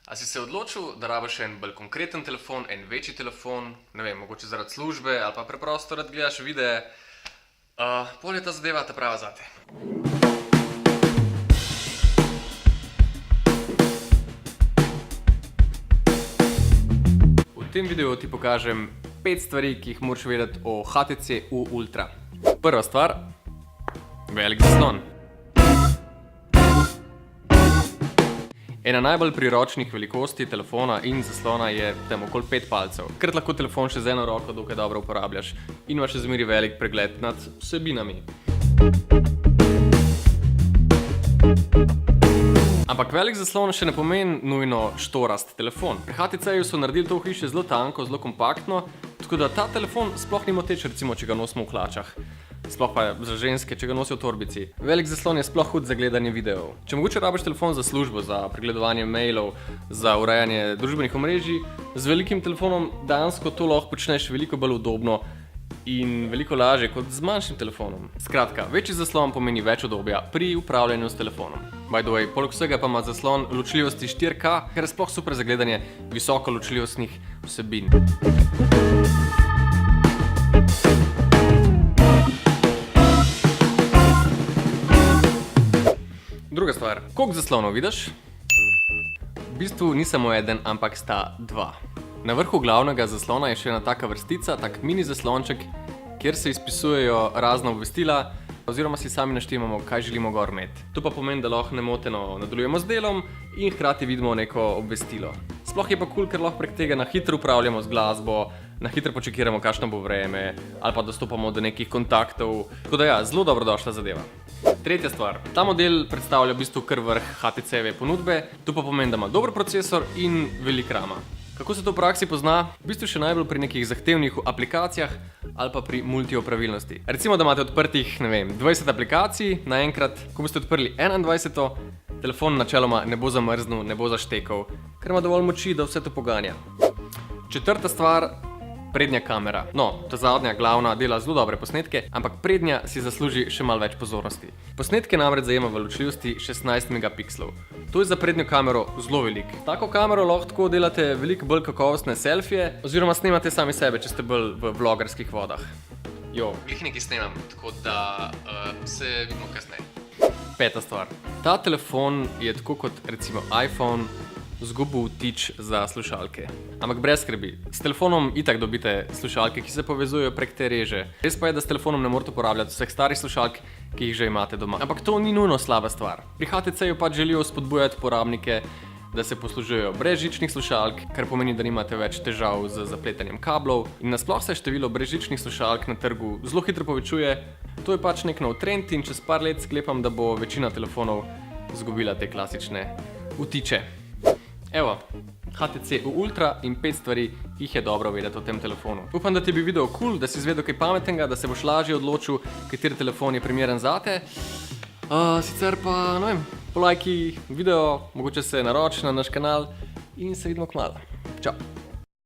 A si se odločil, da rabiš en bolj konkreten telefon, en večji telefon, ne vem, mogoče zaradi službe ali pa preprosto rad gledaš videe, pol je ta zadeva ta prava zate. V tem videu ti pokažem 5 stvari, ki jih moraš vedeti o HTC U Ultra. Prva stvar, velik zaslon. Ena najbolj priročnih velikosti telefona in zaslona je tam okoli 5 palcev. Krat lahko telefon še z eno roko dokaj dobro uporabljaš in imaš še zmeri velik pregled nad vsebinami. Ampak velik zaslon še ne pomeni nujno štorast telefon. Pri HTC-ju so naredili to hiše zelo tanko, zelo kompaktno, tako da ta telefon sploh ni moteč, recimo, če ga nosimo v hlačah. Sploh pa za ženske, če ga nosijo v torbici. Velik zaslon je sploh hud za gledanje videov. Če mogoče rabiš telefon za službo, za pregledovanje mailov, za urejanje družbenih omrežij, z velikim telefonom dejansko to lahko počneš veliko bolj udobno in veliko lažje kot z manjšim telefonom. Skratka, večji zaslon pomeni več udobja pri upravljanju s telefonom. By the way, poleg vsega pa ima zaslon ločljivosti 4K, kar je sploh super za gledanje visoko ločljivostnih vsebin. Druga stvar, koliko zaslonov vidiš? V bistvu ni samo eden, ampak sta dva. Na vrhu glavnega zaslona je še ena taka vrstica, tak mini zaslonček, kjer se izpisujejo razna obvestila, oziroma si sami naštemamo, kaj želimo gor imeti. To pa pomeni, da lahko nemoteno nadaljujemo z delom in hkrati vidimo neko obvestilo. Sploh je pa kul, ker lahko prek tega na hitro upravljamo z glasbo, na hitro počekiramo, kakšno bo vreme, ali pa dostopamo do nekih kontaktov. Tako da ja, zelo dobrodošla zadeva. Tretja stvar. Ta model predstavlja v bistvu kar vrh HTC-jeve ponudbe, to pa pomeni, da ima dober procesor in velik rama. Kako se to v praksi pozna? V bistvu še najbolj pri nekih zahtevnih aplikacijah ali pa pri multiopravilnosti. Recimo, da imate odprtih, ne vem, 20 aplikacij naenkrat, ko boste odprli 21, telefon načeloma ne bo zamrznil, ne bo zaštekal, ker ima dovolj moči, da vse to poganja. Četrta stvar, prednja kamera. No, ta zadnja glavna dela zelo dobre posnetke, ampak prednja si zasluži še malo več pozornosti. Posnetke namreč zajema v ločljivosti 16 megapikslov. To je za prednjo kamero zelo velik. Tako kamero lahko tako delate veliko bolj kakovostne selfije, oziroma snemate sami sebe, če ste bolj v vlogerskih vodah. Jo, glih nekaj snemam, tako da se vidimo kasneje. Peta stvar. Ta telefon je tako kot recimo iPhone zgubil vtič za slušalke. Ampak brez skrbi, s telefonom itak dobite slušalke, ki se povezujejo prek te reže. Res pa je, da s telefonom ne morete uporabljati vseh starih slušalk, ki jih že imate doma. Ampak to ni nujno slaba stvar. Pri HTC-ju pač želijo spodbujati uporabnike, da se poslužujejo brezžičnih slušalk, kar pomeni, da nimate več težav z zapletanjem kablov. In nasploh se število brezžičnih slušalk na trgu zelo hitro povečuje. To je pač nek nov trend in čez par let sklepam, da bo večina telefonov izgubila te klasične vtiče. Evo, HTC U Ultra in 5 stvari, ki jih je dobro vedeti o tem telefonu. Upam, da ti bi video kul, da si izvedel kaj pametnega, da se boš lažje odločil, kateri telefon je primeren zate. Sicer pa, ne vem, polajki video, mogoče se naroči na naš kanal in se vidimo kmalu. Čau!